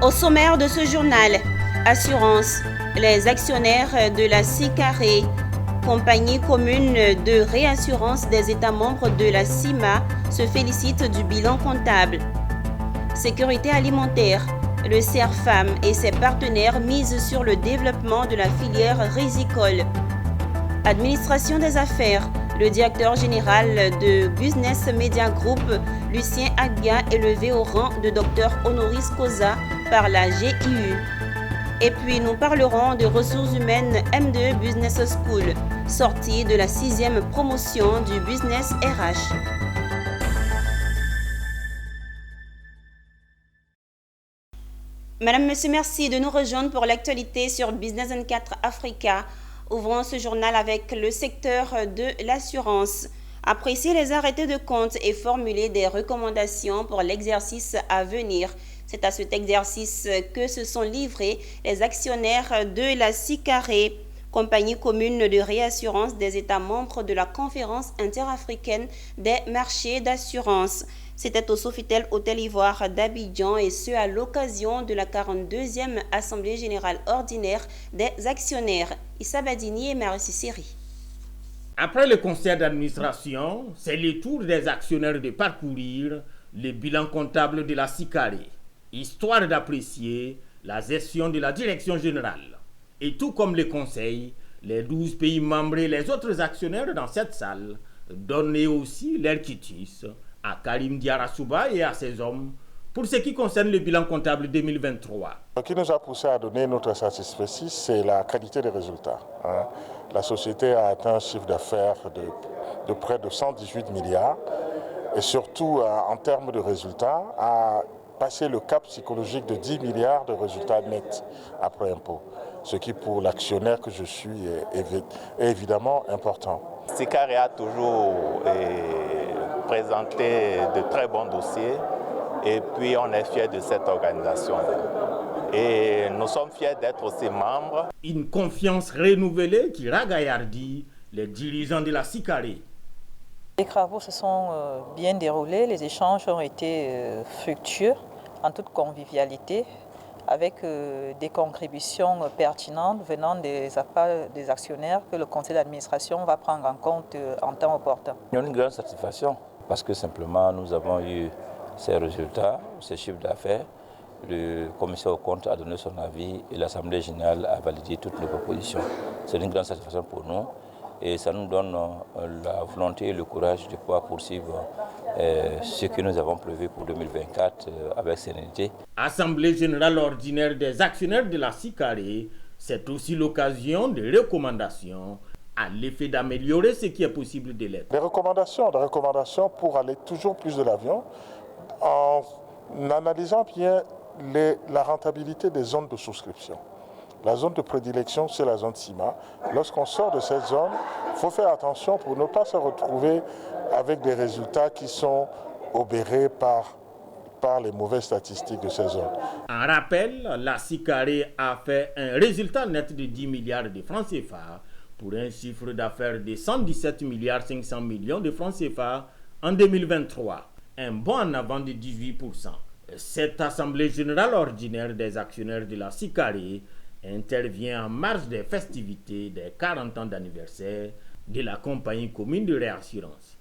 Au sommaire de ce journal, assurance, les actionnaires de la SICARE, compagnie commune de réassurance des États membres de la CIMA, se félicitent du bilan comptable. Sécurité alimentaire, le CERFAM et ses partenaires misent sur le développement de la filière risicole. Administration des affaires, le directeur général de Business Media Group, Lucien Agia, élevé au rang de docteur honoris causa par la GIU. Et puis nous parlerons de ressources humaines M2 Business School, sortie de la 6e promotion du Business RH. Madame, Monsieur, merci de nous rejoindre pour l'actualité sur Business 24 Africa. Ouvrons ce journal avec le secteur de l'assurance. Apprécier les arrêtés de compte et formuler des recommandations pour l'exercice à venir. C'est à cet exercice que se sont livrés les actionnaires de la SICARE, compagnie commune de réassurance des États membres de la Conférence interafricaine des marchés d'assurance. C'était au Sofitel Hôtel Ivoire d'Abidjan et ce à l'occasion de la 42e Assemblée générale ordinaire des actionnaires. Issa Badini et Marissi Seri. Après le conseil d'administration, c'est le tour des actionnaires de parcourir le bilan comptable de la SICARE, histoire d'apprécier la gestion de la direction générale. Et tout comme le conseil, les 12 pays membres et les autres actionnaires dans cette salle donnaient aussi leur quitus à Karim Diarra-Souba et à ses hommes pour ce qui concerne le bilan comptable 2023. Ce qui nous a poussé à donner notre satisfaction, c'est la qualité des résultats. La société a atteint un chiffre d'affaires de près de 118 milliards et surtout en termes de résultats a passé le cap psychologique de 10 milliards de résultats nets après impôt. Ce qui pour l'actionnaire que je suis est évidemment important. SICARE a toujours présenté de très bons dossiers et puis on est fiers de cette organisation. Et nous sommes fiers d'être aussi membres. Une confiance renouvelée qui ragaillardit les dirigeants de la SICARE. Les travaux se sont bien déroulés, les échanges ont été fructueux en toute convivialité, avec des contributions pertinentes venant des actionnaires que le conseil d'administration va prendre en compte en temps opportun. Il y a une grande satisfaction parce que simplement nous avons eu ces résultats, ces chiffres d'affaires. Le commissaire aux comptes a donné son avis et l'Assemblée générale a validé toutes nos propositions. C'est une grande satisfaction pour nous et ça nous donne la volonté et le courage de pouvoir poursuivre ce que nous avons prévu pour 2024 avec sérénité. Assemblée générale ordinaire des actionnaires de la SICARE, c'est aussi l'occasion de recommandations à l'effet d'améliorer ce qui est possible de l'être. Des recommandations pour aller toujours plus de l'avion en analysant bien la rentabilité des zones de souscription. La zone de prédilection, c'est la zone CIMA. Lorsqu'on sort de cette zone, il faut faire attention pour ne pas se retrouver avec des résultats qui sont obérés par les mauvaises statistiques de ces zones. En rappel, la SICARE a fait un résultat net de 10 milliards de francs CFA pour un chiffre d'affaires de 117 milliards 500 millions de francs CFA en 2023, un bond en avant de 18%. Cette Assemblée générale ordinaire des actionnaires de la SICARE intervient en marge des festivités des 40 ans d'anniversaire de la compagnie commune de réassurance.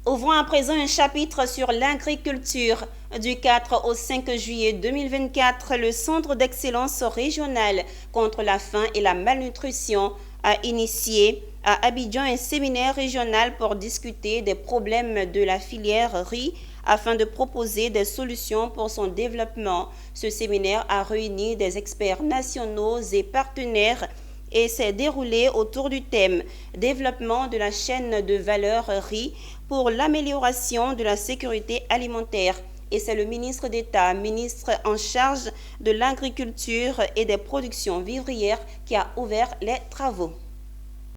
Ouvrons à présent un chapitre sur l'agriculture. Du 4 au 5 juillet 2024, le Centre d'excellence régional contre la faim et la malnutrition a initié à Abidjan un séminaire régional pour discuter des problèmes de la filière riz afin de proposer des solutions pour son développement. Ce séminaire a réuni des experts nationaux et partenaires et s'est déroulé autour du thème « Développement de la chaîne de valeur riz pour l'amélioration de la sécurité alimentaire ». Et c'est le ministre d'État, ministre en charge de l'agriculture et des productions vivrières qui a ouvert les travaux.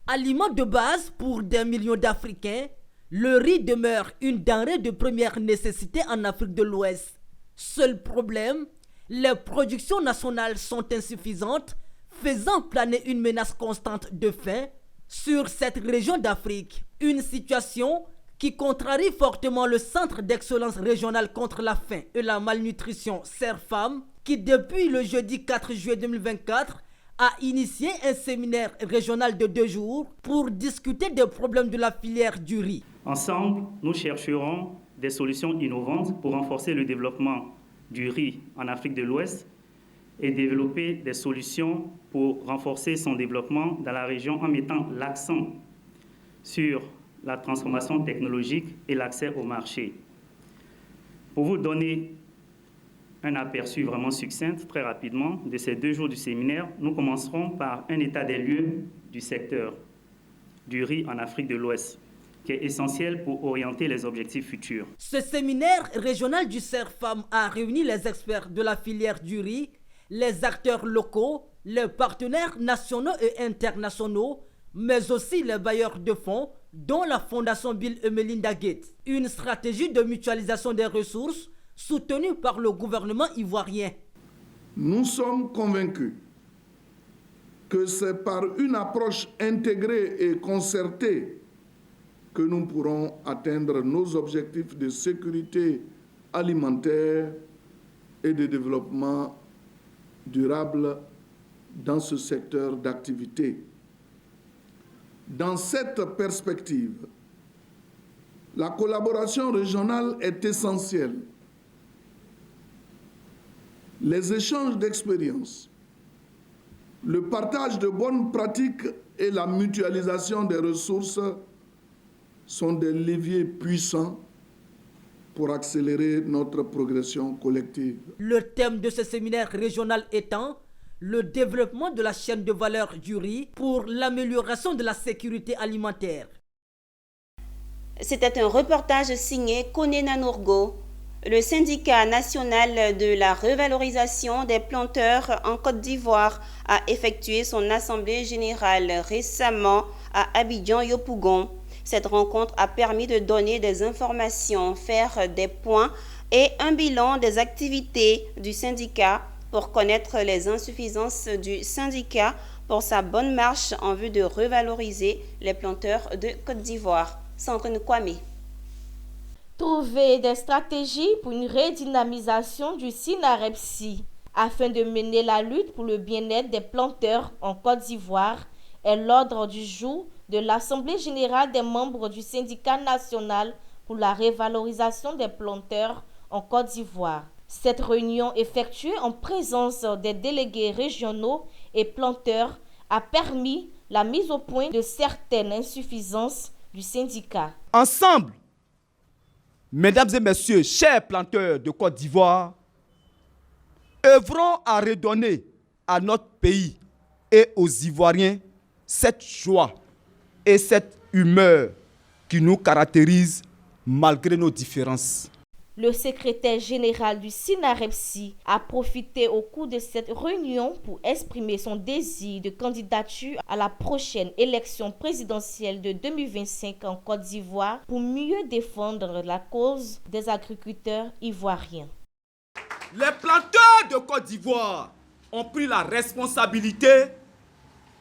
Aliment de base pour des millions d'Africains, le riz demeure une denrée de première nécessité en Afrique de l'Ouest. Seul problème, les productions nationales sont insuffisantes, faisant planer une menace constante de faim sur cette région d'Afrique. Une situation qui contrarie fortement le Centre d'excellence régional contre la faim et la malnutrition CERFAM, qui depuis le jeudi 4 juillet 2024 a initié un séminaire régional de 2 jours pour discuter des problèmes de la filière du riz. Ensemble, nous chercherons des solutions innovantes pour renforcer le développement du riz en Afrique de l'Ouest et développer des solutions pour renforcer son développement dans la région en mettant l'accent sur la transformation technologique et l'accès au marché. Pour vous donner un aperçu vraiment succinct, très rapidement, de ces 2 jours du séminaire, nous commencerons par un état des lieux du secteur du riz en Afrique de l'Ouest, qui est essentiel pour orienter les objectifs futurs. Ce séminaire régional du CERFAM a réuni les experts de la filière du riz, les acteurs locaux, les partenaires nationaux et internationaux, mais aussi les bailleurs de fonds, dont la Fondation Bill et Melinda Gates. Une stratégie de mutualisation des ressources soutenue par le gouvernement ivoirien. Nous sommes convaincus que c'est par une approche intégrée et concertée que nous pourrons atteindre nos objectifs de sécurité alimentaire et de développement durable dans ce secteur d'activité. Dans cette perspective, la collaboration régionale est essentielle. Les échanges d'expériences, le partage de bonnes pratiques et la mutualisation des ressources sont des leviers puissants pour accélérer notre progression collective. Le thème de ce séminaire régional étant le développement de la chaîne de valeur du riz pour l'amélioration de la sécurité alimentaire. C'était un reportage signé Konena Nourgo. Le syndicat national de la revalorisation des planteurs en Côte d'Ivoire a effectué son assemblée générale récemment à Abidjan-Yopougon. Cette rencontre a permis de donner des informations, faire des points et un bilan des activités du syndicat pour connaître les insuffisances du syndicat pour sa bonne marche en vue de revaloriser les planteurs de Côte d'Ivoire. Sandrine Kwame. Trouver des stratégies pour une redynamisation du SINAREPSI afin de mener la lutte pour le bien-être des planteurs en Côte d'Ivoire est l'ordre du jour de l'Assemblée générale des membres du syndicat national pour la revalorisation des planteurs en Côte d'Ivoire. Cette réunion effectuée en présence des délégués régionaux et planteurs a permis la mise au point de certaines insuffisances du syndicat. Ensemble, mesdames et messieurs, chers planteurs de Côte d'Ivoire, œuvrons à redonner à notre pays et aux Ivoiriens cette joie et cette humeur qui nous caractérise malgré nos différences. Le secrétaire général du SINAREPSI a profité au cours de cette réunion pour exprimer son désir de candidature à la prochaine élection présidentielle de 2025 en Côte d'Ivoire pour mieux défendre la cause des agriculteurs ivoiriens. Les planteurs de Côte d'Ivoire ont pris la responsabilité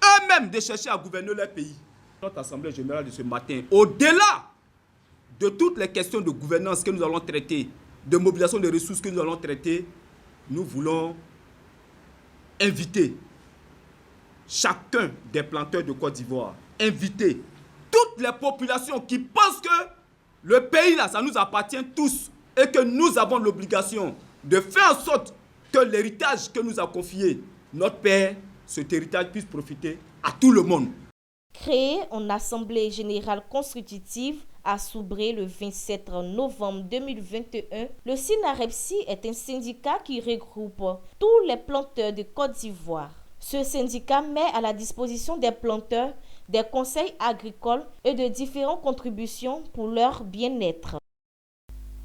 eux-mêmes de chercher à gouverner leur pays. Notre assemblée générale de ce matin, au-delà de toutes les questions de gouvernance que nous allons traiter, de mobilisation des ressources que nous allons traiter, nous voulons inviter chacun des planteurs de Côte d'Ivoire, inviter toutes les populations qui pensent que le pays là, ça nous appartient tous et que nous avons l'obligation de faire en sorte que l'héritage que nous a confié notre père, cet héritage puisse profiter à tout le monde. Créé en Assemblée générale constitutive à Soubré le 27 novembre 2021, le SINAREPSI est un syndicat qui regroupe tous les planteurs de Côte d'Ivoire. Ce syndicat met à la disposition des planteurs des conseils agricoles et de différentes contributions pour leur bien-être.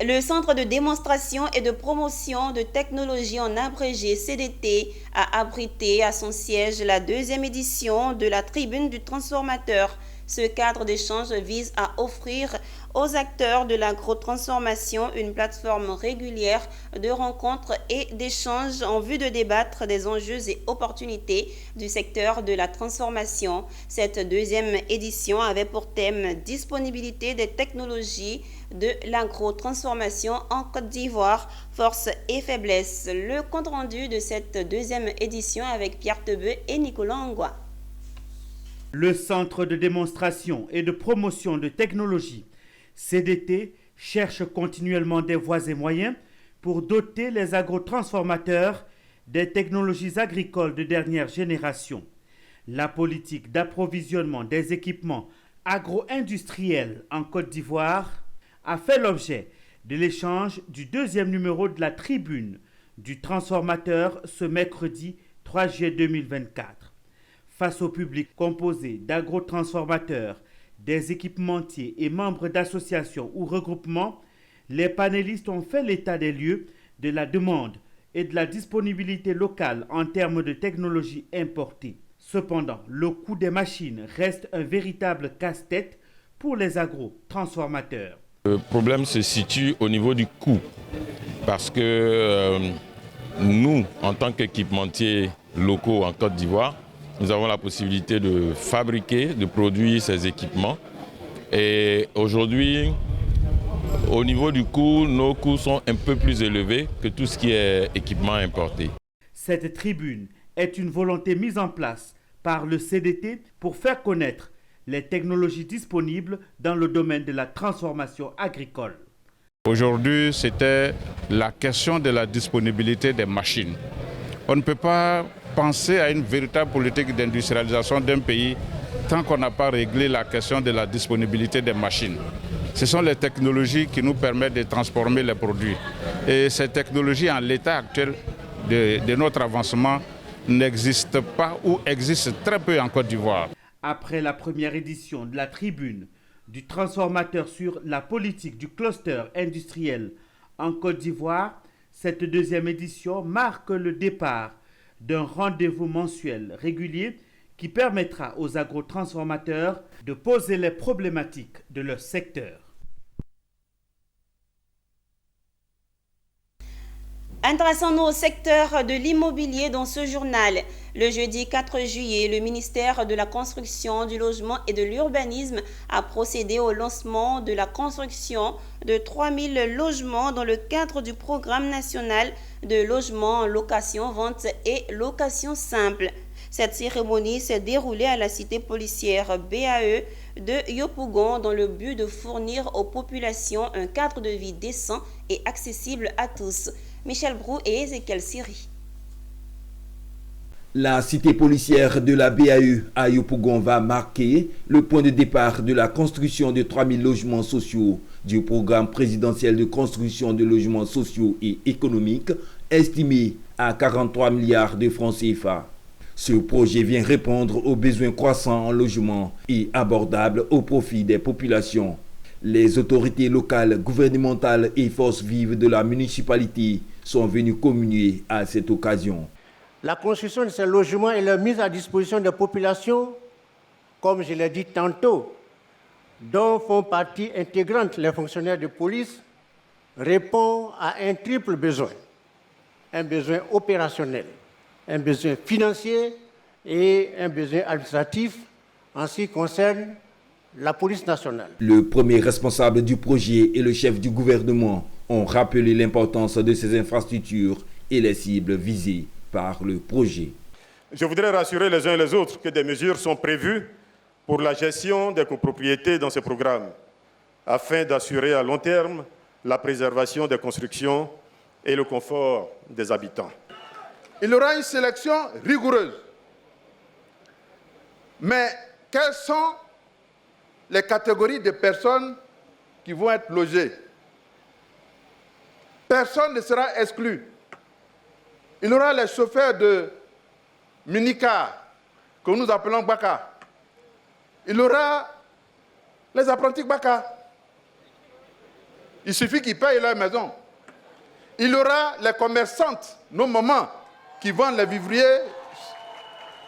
Le Centre de démonstration et de promotion de technologie en abrégé CDT a abrité à son siège la 2e édition de la Tribune du transformateur. Ce cadre d'échange vise à offrir aux acteurs de l'agrotransformation une plateforme régulière de rencontres et d'échanges en vue de débattre des enjeux et opportunités du secteur de la transformation. Cette deuxième édition avait pour thème « Disponibilité des technologies de l'agrotransformation en Côte d'Ivoire, force et faiblesse ». Le compte-rendu de cette deuxième édition avec Pierre Tebeu et Nicolas Angwa. Le Centre de démonstration et de promotion de technologie, CDT, cherche continuellement des voies et moyens pour doter les agrotransformateurs des technologies agricoles de dernière génération. La politique d'approvisionnement des équipements agro-industriels en Côte d'Ivoire a fait l'objet de l'échange du deuxième numéro de la Tribune du transformateur ce mercredi 3 juillet 2024. Face au public composé d'agrotransformateurs, des équipementiers et membres d'associations ou regroupements, les panélistes ont fait l'état des lieux de la demande et de la disponibilité locale en termes de technologies importées. Cependant, le coût des machines reste un véritable casse-tête pour les agrotransformateurs. Le problème se situe au niveau du coût, parce que nous, en tant qu'équipementiers locaux en Côte d'Ivoire, nous avons la possibilité de fabriquer, de produire ces équipements. Et aujourd'hui, au niveau du coût, nos coûts sont un peu plus élevés que tout ce qui est équipement importé. Cette tribune est une volonté mise en place par le CDT pour faire connaître les technologies disponibles dans le domaine de la transformation agricole. Aujourd'hui, c'était la question de la disponibilité des machines. On ne peut pas penser à une véritable politique d'industrialisation d'un pays tant qu'on n'a pas réglé la question de la disponibilité des machines. Ce sont les technologies qui nous permettent de transformer les produits. Et ces technologies, en l'état actuel de notre avancement, n'existent pas ou existent très peu en Côte d'Ivoire. Après la première édition de la Tribune du transformateur sur la politique du cluster industriel en Côte d'Ivoire, cette deuxième édition marque le départ d'un rendez-vous mensuel régulier qui permettra aux agrotransformateurs de poser les problématiques de leur secteur. Intéressons-nous au secteur de l'immobilier dans ce journal. Le jeudi 4 juillet, le ministère de la Construction, du Logement et de l'Urbanisme a procédé au lancement de la construction de 3000 logements dans le cadre du programme national de logement en location, vente et location simple. Cette cérémonie s'est déroulée à la cité policière BAE de Yopougon dans le but de fournir aux populations un cadre de vie décent et accessible à tous. Michel Brou et Ezekiel Siri. La cité policière de la BAE à Yopougon va marquer le point de départ de la construction de 3000 logements sociaux du programme présidentiel de construction de logements sociaux et économiques estimé à 43 milliards de francs CFA. Ce projet vient répondre aux besoins croissants en logement et abordables au profit des populations. Les autorités locales, gouvernementales et forces vives de la municipalité sont venus communier à cette occasion. La construction de ces logements et leur mise à disposition des populations, comme je l'ai dit tantôt, dont font partie intégrante les fonctionnaires de police, répond à un triple besoin. Un besoin opérationnel, un besoin financier et un besoin administratif en ce qui concerne la police nationale. Le premier responsable du projet et le chef du gouvernement ont rappelé l'importance de ces infrastructures et les cibles visées par le projet. Je voudrais rassurer les uns et les autres que des mesures sont prévues pour la gestion des copropriétés dans ce programme, afin d'assurer à long terme la préservation des constructions et le confort des habitants. Il y aura une sélection rigoureuse. Mais quelles sont les catégories de personnes qui vont être logées? Personne ne sera exclu. Il y aura les chauffeurs de minicar, que nous appelons Baka. Il y aura les apprentis Baka. Il suffit qu'ils payent leur maison. Il y aura les commerçantes, nos mamans, qui vendent les vivriers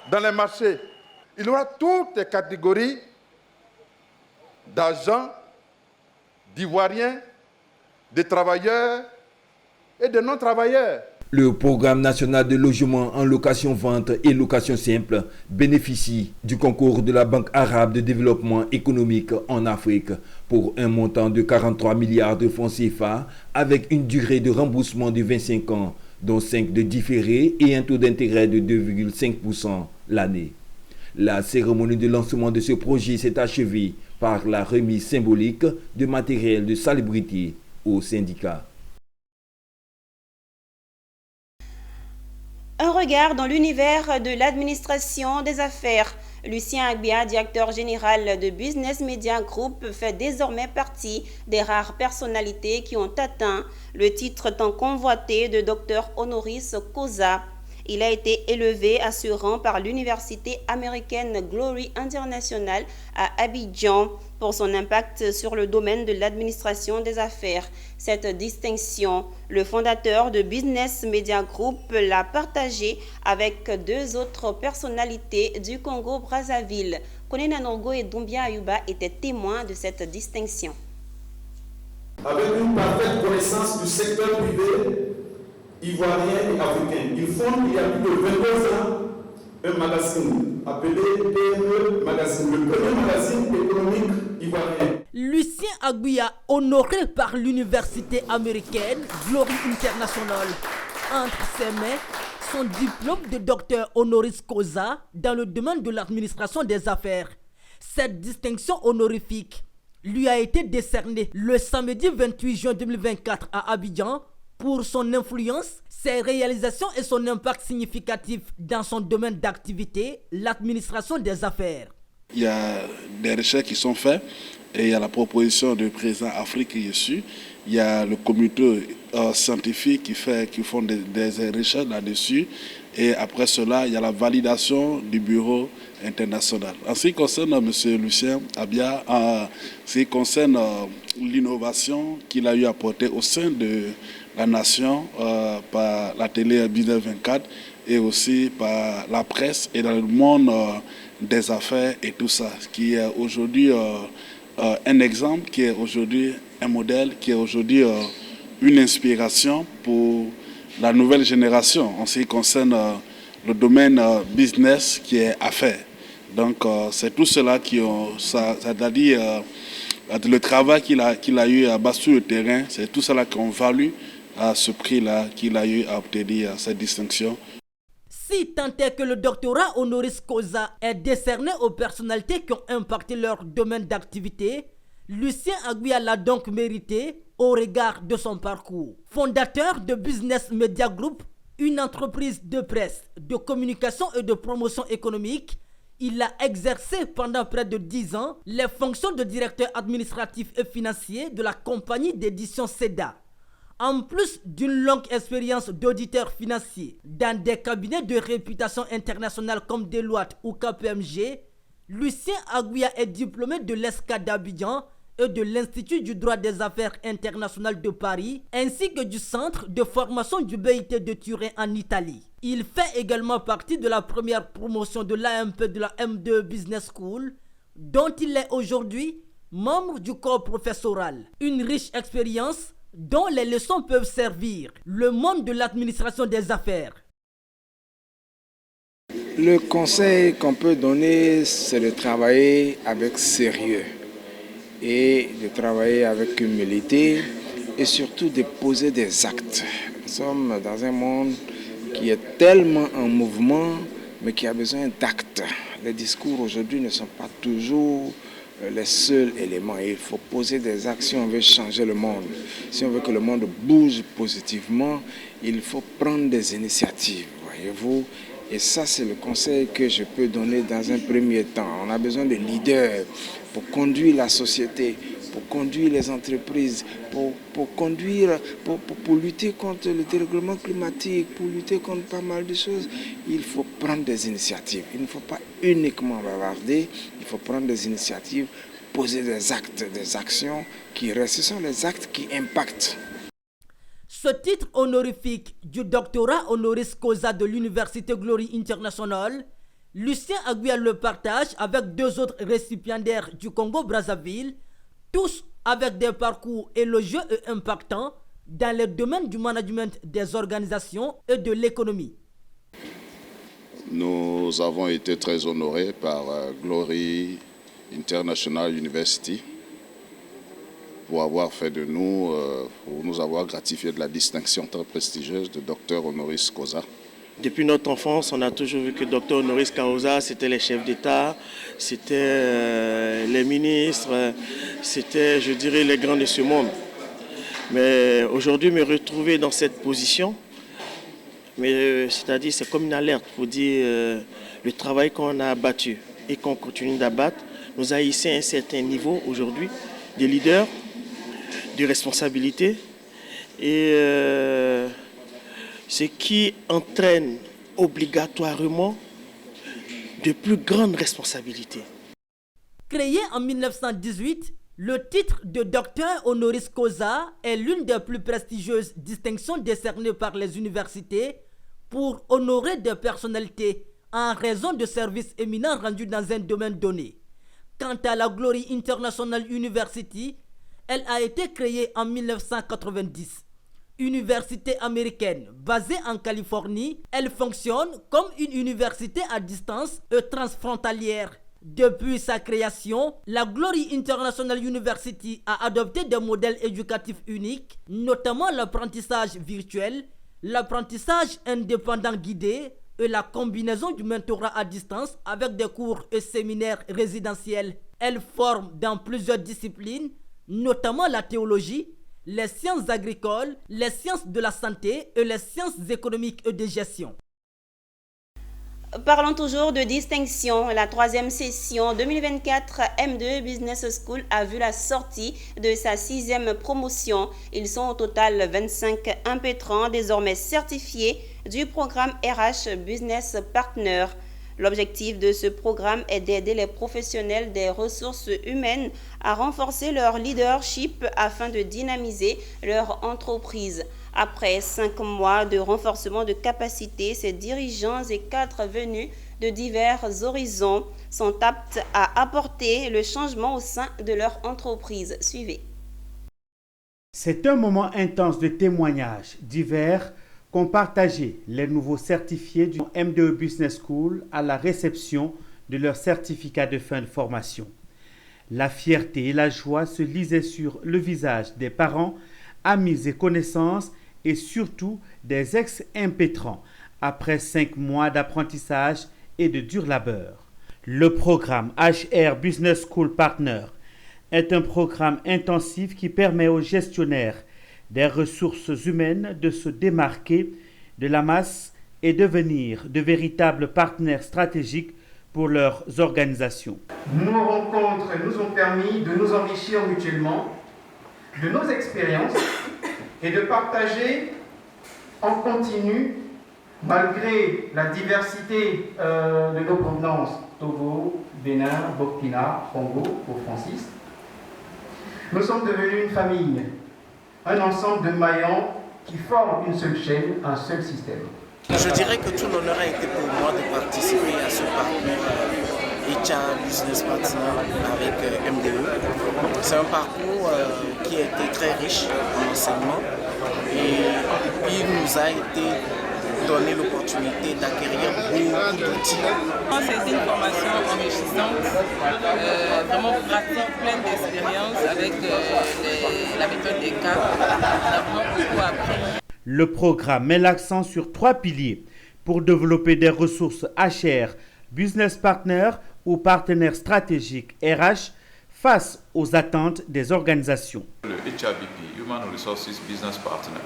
dans les marchés. Il y aura toutes les catégories d'agents, d'Ivoiriens, de travailleurs et de non-travailleurs. Le programme national de logement en location-vente et location simple bénéficie du concours de la Banque arabe de développement économique en Afrique pour un montant de 43 milliards de francs CFA avec une durée de remboursement de 25 ans, dont 5 de différés et un taux d'intérêt de 2,5% l'année. La cérémonie de lancement de ce projet s'est achevée par la remise symbolique de matériel de salubrité aux syndicats. Un regard dans l'univers de l'administration des affaires. Lucien Agbia, directeur général de Business Media Group, fait désormais partie des rares personnalités qui ont atteint le titre tant convoité de docteur honoris causa. Il a été élevé à ce rang par l'université américaine Glory International à Abidjan pour son impact sur le domaine de l'administration des affaires. Cette distinction, le fondateur de Business Media Group l'a partagée avec deux autres personnalités du Congo-Brazzaville. Konena Norgo et Doumbia Ayuba étaient témoins de cette distinction. Avec une parfaite connaissance du secteur privé ivoirien et africain. Ils fondent il y a plus de 22 ans un magazine appelé PME Magazine, le premier magazine économique ivoirien. Lucien Agbia, honoré par l'université américaine Glory International. Entre ses mains, son diplôme de docteur honoris causa dans le domaine de l'administration des affaires. Cette distinction honorifique lui a été décernée le samedi 28 juin 2024 à Abidjan pour son influence, ses réalisations et son impact significatif dans son domaine d'activité, l'administration des affaires. Il y a des recherches qui sont faites et il y a la proposition du président Afrique qui est issue. Il y a le comité scientifique qui font des recherches là-dessus. Et après cela, il y a la validation du bureau international. En ce qui concerne M. Lucien Agbia, en ce qui concerne l'innovation qu'il a eu à porter au sein de la nation par la télé Business 24 et aussi par la presse et dans le monde des affaires et tout ça, qui est aujourd'hui un exemple, qui est aujourd'hui un modèle, qui est aujourd'hui une inspiration pour la nouvelle génération en ce qui concerne le domaine business qui est affaires. Donc c'est tout cela qui c'est-à-dire le travail qu'il a eu à bas sur le terrain, c'est tout cela qui ont valu à ce prix-là qu'il a eu à obtenir cette distinction. Si tant est que le doctorat honoris causa est décerné aux personnalités qui ont impacté leur domaine d'activité, Lucien Agbia l'a donc mérité au regard de son parcours. Fondateur de Business Media Group, une entreprise de presse, de communication et de promotion économique, il a exercé pendant près de 10 ans les fonctions de directeur administratif et financier de la compagnie d'édition SEDA. En plus d'une longue expérience d'auditeur financier dans des cabinets de réputation internationale comme Deloitte ou KPMG, Lucien Agbia est diplômé de l'ESCA d'Abidjan et de l'Institut du droit des affaires internationales de Paris, ainsi que du centre de formation du BIT de Turin en Italie. Il fait également partie de la première promotion de l'AMP de la M2 Business School, dont il est aujourd'hui membre du corps professoral. Une riche expérience dont les leçons peuvent servir le monde de l'administration des affaires. Le conseil qu'on peut donner, c'est de travailler avec sérieux et de travailler avec humilité et surtout de poser des actes. Nous sommes dans un monde qui est tellement en mouvement, mais qui a besoin d'actes. Les discours aujourd'hui ne sont pas toujours les seuls éléments. Il faut poser des actes si on veut changer le monde. Si on veut que le monde bouge positivement, il faut prendre des initiatives, voyez-vous. Et ça, c'est le conseil que je peux donner dans un premier temps. On a besoin de leaders pour conduire la société, pour conduire les entreprises, pour lutter contre le dérèglement climatique, pour lutter contre pas mal de choses. Il faut prendre des initiatives. Il ne faut pas uniquement bavarder, il faut prendre des initiatives, poser des actes, des actions qui restent. Ce sont les actes qui impactent. Ce titre honorifique du doctorat honoris causa de l'Université Glory International Lucien Aguiar le partage avec 2 autres récipiendaires du Congo-Brazzaville, tous avec des parcours élogieux et impactants dans le domaine du management des organisations et de l'économie. Nous avons été très honorés par Glory International University pour avoir fait de nous, pour nous avoir gratifié de la distinction très prestigieuse de Dr Honoris Causa. Depuis notre enfance, on a toujours vu que Dr Honoris Causa, c'était les chefs d'État, c'était les ministres, c'était, je dirais, les grands de ce monde. Mais aujourd'hui, me retrouver dans cette position, c'est-à-dire c'est comme une alerte pour dire le travail qu'on a abattu et qu'on continue d'abattre nous a hissé à un certain niveau aujourd'hui des leaders, de responsabilité et ce qui entraîne obligatoirement de plus grandes responsabilités. Créé en 1918, le titre de docteur honoris causa est l'une des plus prestigieuses distinctions décernées par les universités pour honorer des personnalités en raison de services éminents rendus dans un domaine donné. Quant à la Glory International University, elle a été créée en 1990. Université américaine basée en Californie, elle fonctionne comme une université à distance et transfrontalière. Depuis sa création, la Glory International University a adopté des modèles éducatifs uniques, notamment l'apprentissage virtuel, l'apprentissage indépendant guidé et la combinaison du mentorat à distance avec des cours et séminaires résidentiels. Elle forme dans plusieurs disciplines, notamment la théologie, les sciences agricoles, les sciences de la santé et les sciences économiques et de gestion. Parlons toujours de distinction. La 3e session 2024 M2 Business School a vu la sortie de sa 6e promotion. Ils sont au total 25 impétrants désormais certifiés du programme RH Business Partner. L'objectif de ce programme est d'aider les professionnels des ressources humaines à renforcer leur leadership afin de dynamiser leur entreprise. Après 5 mois de renforcement de capacité, ces dirigeants et cadres venus de divers horizons sont aptes à apporter le changement au sein de leur entreprise. Suivez. C'est un moment intense de témoignages divers qu'ont partagé les nouveaux certifiés du M2 Business School à la réception de leur certificat de fin de formation. La fierté et la joie se lisaient sur le visage des parents, amis et connaissances et surtout des ex-impétrants après 5 mois d'apprentissage et de dur labeur. Le programme HR Business School Partner est un programme intensif qui permet aux gestionnaires des ressources humaines de se démarquer de la masse et devenir de véritables partenaires stratégiques pour leurs organisations. Nos rencontres nous ont permis de nous enrichir mutuellement de nos expériences et de partager en continu, malgré la diversité de nos provenances, Togo, Bénin, Burkina, Congo, pour Francis. Nous sommes devenus une famille, un ensemble de maillons qui forment une seule chaîne, un seul système. Je dirais que tout l'honneur a été pour moi de participer à ce parcours HR Business Partner avec MDE. C'est un parcours qui a été très riche en enseignement et il nous a été donné l'opportunité d'acquérir beaucoup d'outils. C'est une formation enrichissante, vraiment pratique, pleine d'expérience avec la méthode des cas. On a vraiment beaucoup appris. Le programme met l'accent sur 3 piliers pour développer des ressources HR, business partner ou partenaires stratégiques RH face aux attentes des organisations. Le HRBP, Human Resources Business Partner,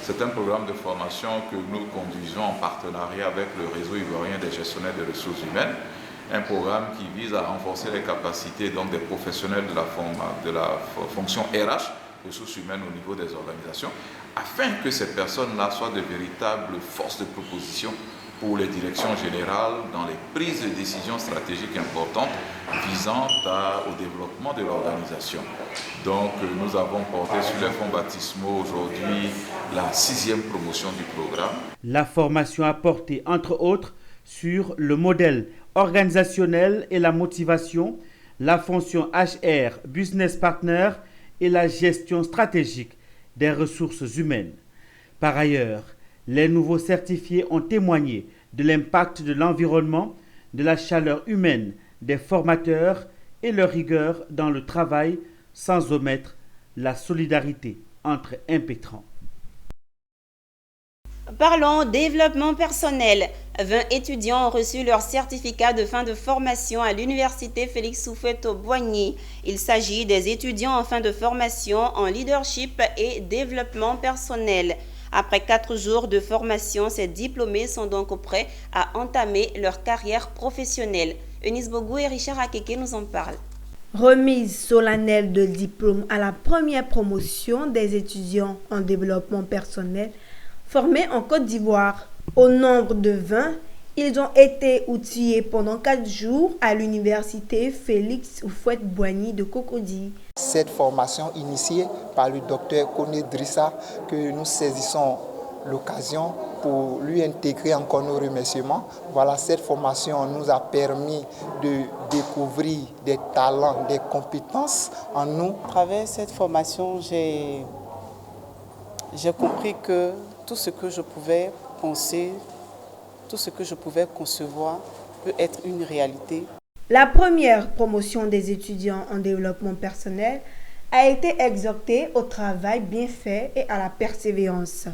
c'est un programme de formation que nous conduisons en partenariat avec le réseau ivoirien des gestionnaires des ressources humaines, un programme qui vise à renforcer les capacités donc, des professionnels de la fonction RH, ressources humaines au niveau des organisations, afin que ces personnes-là soient de véritables forces de proposition pour les directions générales dans les prises de décisions stratégiques importantes visant au développement de l'organisation. Donc nous avons porté sur les fonds baptismaux aujourd'hui la 6e promotion du programme. La formation a porté entre autres sur le modèle organisationnelle et la motivation, la fonction HR, Business Partner et la gestion stratégique des ressources humaines. Par ailleurs, les nouveaux certifiés ont témoigné de l'impact de l'environnement, de la chaleur humaine des formateurs et leur rigueur dans le travail, sans omettre la solidarité entre impétrants. Parlons développement personnel. 20 étudiants ont reçu leur certificat de fin de formation à l'université Félix Houphouët-Boigny. Il s'agit des étudiants en fin de formation en leadership et développement personnel. Après 4 jours de formation, ces diplômés sont donc prêts à entamer leur carrière professionnelle. Eunice Bogou et Richard Akeke nous en parlent. Remise solennelle de diplôme à la première promotion des étudiants en développement personnel formés en Côte d'Ivoire. Au nombre de 20, ils ont été outillés pendant 4 jours à l'université Félix Houphouët-Boigny de Cocody. Cette formation initiée par le docteur Koné Drissa, que nous saisissons l'occasion pour lui intégrer encore nos remerciements. Voilà, cette formation nous a permis de découvrir des talents, des compétences en nous. À travers cette formation, j'ai compris que tout ce que je pouvais penser, tout ce que je pouvais concevoir peut être une réalité. La première promotion des étudiants en développement personnel a été exhortée au travail bien fait et à la persévérance.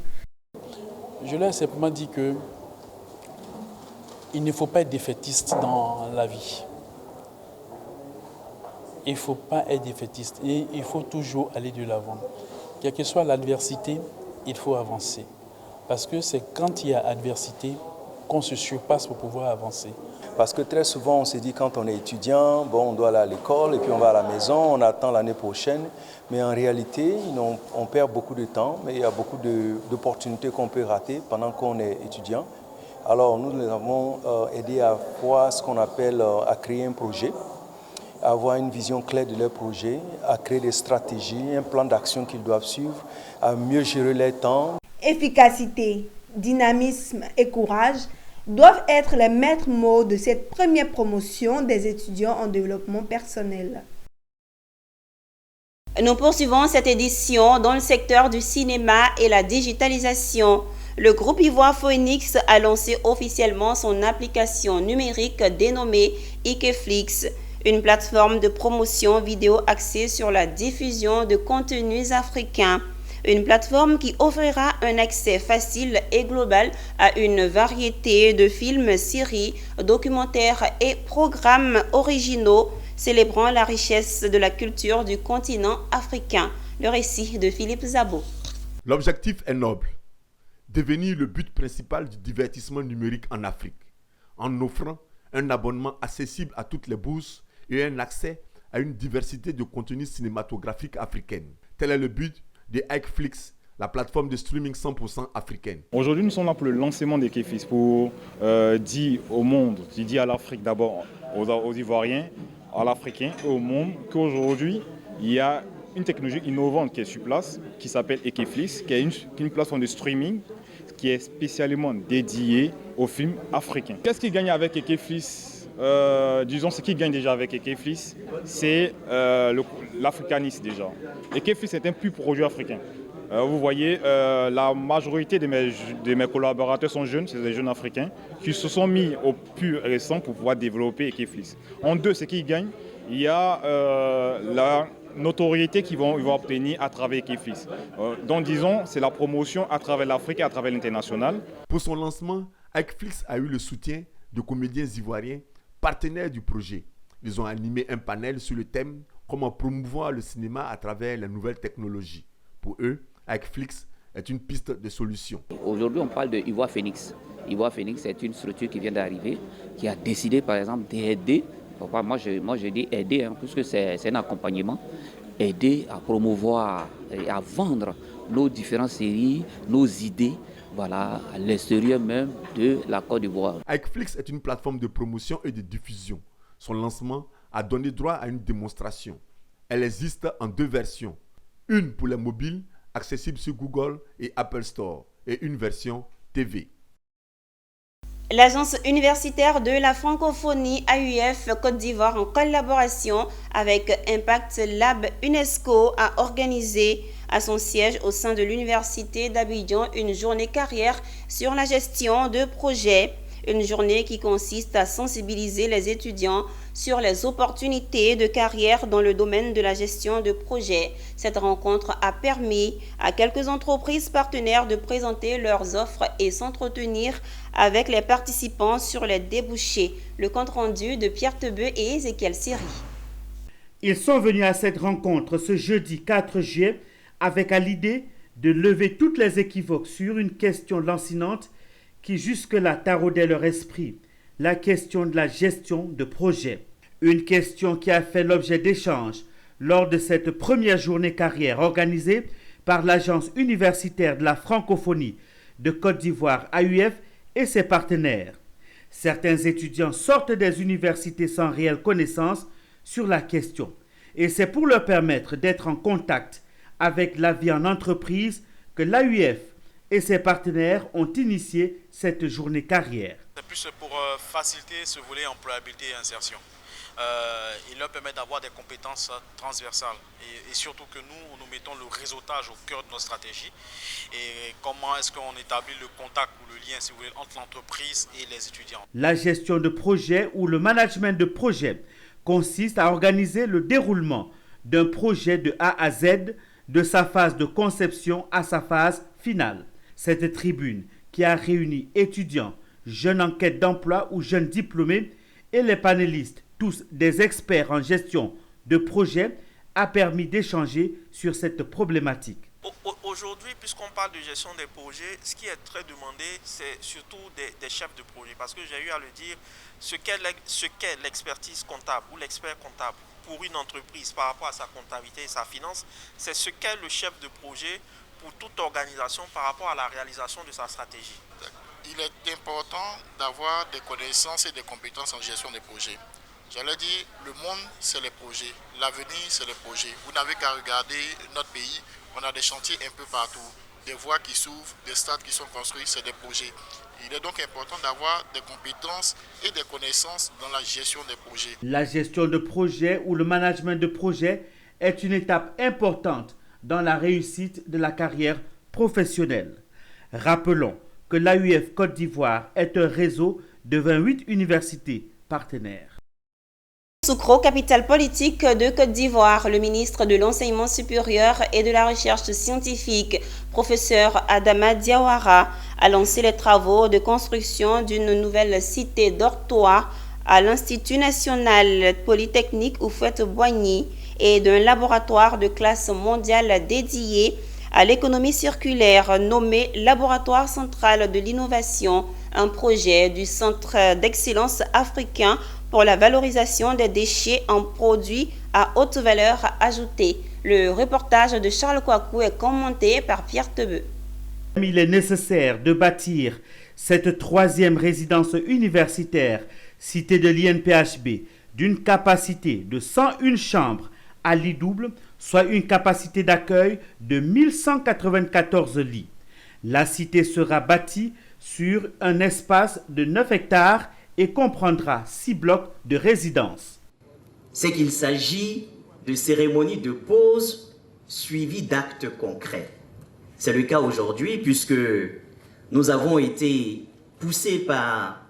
Je leur ai simplement dit que il ne faut pas être défaitiste dans la vie. Il ne faut pas être défaitiste et il faut toujours aller de l'avant. Quelle que soit l'adversité, il faut avancer. Parce que c'est quand il y a adversité qu'on se surpasse pour pouvoir avancer. Parce que très souvent, on se dit quand on est étudiant, bon, on doit aller à l'école et puis on va à la maison, on attend l'année prochaine. Mais en réalité, on perd beaucoup de temps, mais il y a beaucoup d'opportunités qu'on peut rater pendant qu'on est étudiant. Alors nous les avons aidés à voir ce qu'on appelle à créer un projet, à avoir une vision claire de leur projet, à créer des stratégies, un plan d'action qu'ils doivent suivre, à mieux gérer leur temps. Efficacité, dynamisme et courage doivent être les maîtres mots de cette première promotion des étudiants en développement personnel. Nous poursuivons cette édition dans le secteur du cinéma et la digitalisation. Le groupe Ivoire Phoenix a lancé officiellement son application numérique dénommée Ikeflix, une plateforme de promotion vidéo axée sur la diffusion de contenus africains. Une plateforme qui offrira un accès facile et global à une variété de films, séries, documentaires et programmes originaux célébrant la richesse de la culture du continent africain. Le récit de Philippe Zabo. L'objectif est noble, devenir le but principal du divertissement numérique en Afrique, en offrant un abonnement accessible à toutes les bourses et un accès à une diversité de contenus cinématographiques africains. Tel est le but de Ikeflix, la plateforme de streaming 100% africaine. Aujourd'hui, nous sommes là pour le lancement d'Ikeflix, pour dire au monde, dire à l'Afrique d'abord, aux Ivoiriens, à l'Africain et au monde qu'aujourd'hui, il y a une technologie innovante qui est sur place, qui s'appelle Ikeflix, qui est une plateforme de streaming qui est spécialement dédiée aux films africains. Qu'est-ce qui gagne avec Ikeflix ? Disons, ce qui gagne déjà avec Ikeflix, c'est l'africanisme déjà. Ikeflix est un pur produit africain. Vous voyez, la majorité de mes collaborateurs sont jeunes, c'est des jeunes africains qui se sont mis au pur récent pour pouvoir développer Ikeflix. En deux, ce qui gagne, il y a la notoriété qu'ils vont obtenir à travers Ikeflix. Donc disons, c'est la promotion à travers l'Afrique et à travers l'international. Pour son lancement, Ikeflix a eu le soutien de comédiens ivoiriens partenaires du projet. Ils ont animé un panel sur le thème « Comment promouvoir le cinéma à travers les nouvelles technologies ». Pour eux, Ikeflix est une piste de solution. Aujourd'hui, on parle de Ivoire Phoenix. Ivoire Phoenix est une structure qui vient d'arriver, qui a décidé par exemple d'aider, moi je dis aider, puisque c'est un accompagnement, aider à promouvoir et à vendre nos différentes séries, nos idées, voilà, à l'extérieur même de la Côte d'Ivoire. Ikeflix est une plateforme de promotion et de diffusion. Son lancement a donné droit à une démonstration. Elle existe en 2 versions. Une pour les mobiles, accessible sur Google et Apple Store, et une version TV. L'Agence universitaire de la francophonie AUF Côte d'Ivoire, en collaboration avec Impact Lab UNESCO, a organisé à son siège au sein de l'Université d'Abidjan une journée carrière sur la gestion de projets. Une journée qui consiste à sensibiliser les étudiants sur les opportunités de carrière dans le domaine de la gestion de projets. Cette rencontre a permis à quelques entreprises partenaires de présenter leurs offres et s'entretenir avec les participants sur les débouchés. Le compte rendu de Pierre Tebeu et Ézéchiel Siri. Ils sont venus à cette rencontre ce jeudi 4 juillet avec à l'idée de lever toutes les équivoques sur une question lancinante qui jusque-là taraudait leur esprit, la question de la gestion de projet. Une question qui a fait l'objet d'échanges lors de cette première journée carrière organisée par l'Agence universitaire de la francophonie de Côte d'Ivoire, AUF, et ses partenaires. Certains étudiants sortent des universités sans réelle connaissance sur la question, et c'est pour leur permettre d'être en contact avec la vie en entreprise que l'AUF et ses partenaires ont initié cette journée carrière. C'est plus pour faciliter ce volet employabilité et insertion. Il leur permet d'avoir des compétences transversales et surtout que nous mettons le réseautage au cœur de nos stratégies et comment est-ce qu'on établit le contact ou le lien, si vous voulez, entre l'entreprise et les étudiants. La gestion de projet ou le management de projet consiste à organiser le déroulement d'un projet de A à Z, de sa phase de conception à sa phase finale. Cette tribune qui a réuni étudiants, jeunes en quête d'emploi ou jeunes diplômés et les panélistes, tous des experts en gestion de projet, a permis d'échanger sur cette problématique. Aujourd'hui, puisqu'on parle de gestion des projets, ce qui est très demandé, c'est surtout des chefs de projet. Parce que j'ai eu à le dire, ce qu'est l'expertise comptable ou l'expert comptable pour une entreprise par rapport à sa comptabilité et sa finance, c'est ce qu'est le chef de projet pour toute organisation par rapport à la réalisation de sa stratégie. Il est important d'avoir des connaissances et des compétences en gestion des projets. J'allais dire, le monde, c'est les projets. L'avenir, c'est les projets. Vous n'avez qu'à regarder notre pays. On a des chantiers un peu partout. Des voies qui s'ouvrent, des stades qui sont construits, c'est des projets. Il est donc important d'avoir des compétences et des connaissances dans la gestion des projets. La gestion de projet ou le management de projet est une étape importante dans la réussite de la carrière professionnelle. Rappelons que l'AUF Côte d'Ivoire est un réseau de 28 universités partenaires. Soukro, capitale politique de Côte d'Ivoire, le ministre de l'Enseignement supérieur et de la Recherche scientifique, professeur Adama Diawara, a lancé les travaux de construction d'une nouvelle cité dortoir à l'Institut national polytechnique Houphouët-Boigny et d'un laboratoire de classe mondiale dédié à l'économie circulaire nommé Laboratoire central de l'innovation, un projet du Centre d'excellence africain pour la valorisation des déchets en produits à haute valeur ajoutée. Le reportage de Charles Kouakou est commenté par Pierre Tebeu. Il est nécessaire de bâtir cette troisième résidence universitaire, cité de l'INPHB, d'une capacité de 101 chambres à lit double, soit une capacité d'accueil de 1194 lits. La cité sera bâtie sur un espace de 9 hectares et comprendra 6 blocs de résidence. C'est qu'il s'agit de cérémonies de pause suivies d'actes concrets. C'est le cas aujourd'hui puisque nous avons été poussés par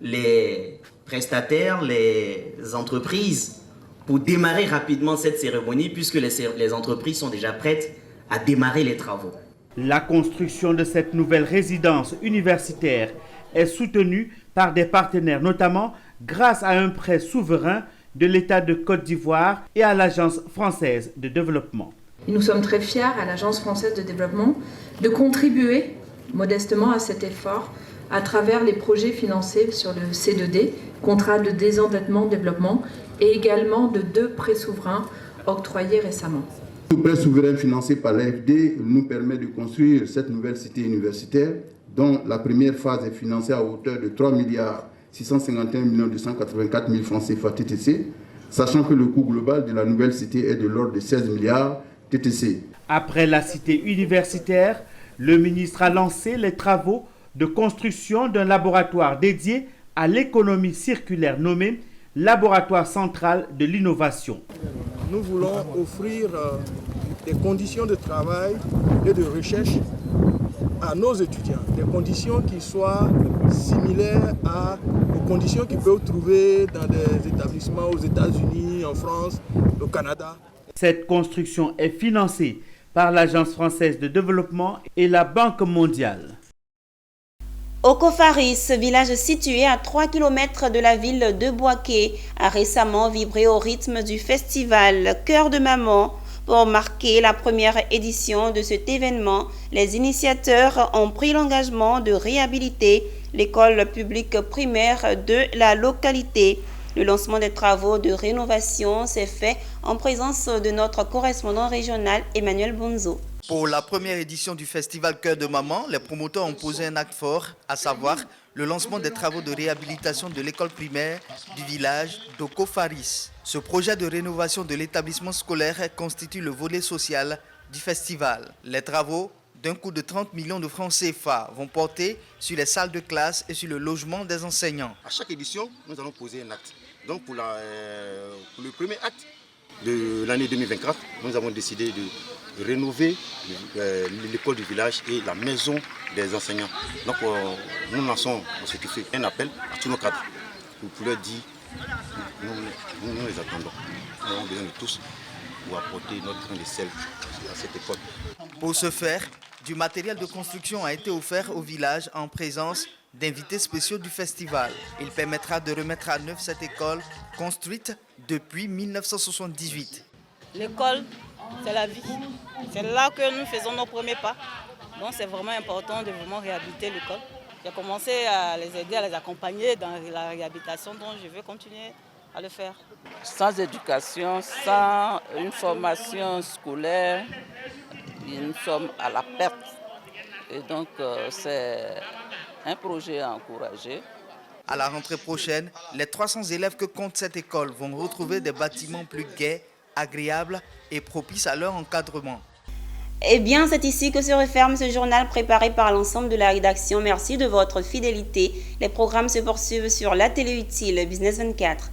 les prestataires, les entreprises, pour démarrer rapidement cette cérémonie puisque les entreprises sont déjà prêtes à démarrer les travaux. La construction de cette nouvelle résidence universitaire est soutenue par des partenaires, notamment grâce à un prêt souverain de l'État de Côte d'Ivoire et à l'Agence française de développement. Nous sommes très fiers à l'Agence française de développement de contribuer modestement à cet effort à travers les projets financés sur le C2D, contrat de désendettement développement, et également de 2 prêts souverains octroyés récemment. Le prêt souverain financé par l'AFD nous permet de construire cette nouvelle cité universitaire dont la première phase est financée à hauteur de 3 651 284 000 francs CFA TTC, sachant que le coût global de la nouvelle cité est de l'ordre de 16 milliards TTC. Après la cité universitaire, le ministre a lancé les travaux de construction d'un laboratoire dédié à l'économie circulaire nommé Laboratoire central de l'innovation. Nous voulons offrir des conditions de travail et de recherche à nos étudiants, des conditions qui soient similaires aux conditions qu'ils peuvent trouver dans des établissements aux États-Unis, en France, au Canada. Cette construction est financée par l'Agence française de développement et la Banque mondiale. Okofaris, village situé à 3 km de la ville de Bouaké, a récemment vibré au rythme du festival Cœur de Maman. Pour marquer la première édition de cet événement, les initiateurs ont pris l'engagement de réhabiliter l'école publique primaire de la localité. Le lancement des travaux de rénovation s'est fait en présence de notre correspondant régional Emmanuel Bonzo. Pour la première édition du festival Cœur de Maman, les promoteurs ont posé un acte fort, à savoir le lancement des travaux de réhabilitation de l'école primaire du village d'Okofaris. Ce projet de rénovation de l'établissement scolaire constitue le volet social du festival. Les travaux, d'un coût de 30 millions de francs CFA, vont porter sur les salles de classe et sur le logement des enseignants. À chaque édition, nous allons poser un acte. Donc pour le premier acte de l'année 2024, nous avons décidé de rénover l'école du village et la maison des enseignants. Donc nous lançons ce qui fait un appel à tous nos cadres pour leur dire nous les attendons. Nous avons besoin de tous pour apporter notre grain de sel à cette école. Pour ce faire, du matériel de construction a été offert au village en présence d'invités spéciaux du festival. Il permettra de remettre à neuf cette école construite depuis 1978. L'école, c'est la vie. C'est là que nous faisons nos premiers pas. Donc c'est vraiment important de vraiment réhabiliter l'école. J'ai commencé à les aider, à les accompagner dans la réhabilitation, donc je veux continuer à le faire. Sans éducation, sans une formation scolaire, nous sommes à la perte. Et donc c'est un projet à encourager. À la rentrée prochaine, les 300 élèves que compte cette école vont retrouver des bâtiments plus gais, agréables et propices à leur encadrement. Eh bien, c'est ici que se referme ce journal préparé par l'ensemble de la rédaction. Merci de votre fidélité. Les programmes se poursuivent sur la télé utile Business 24.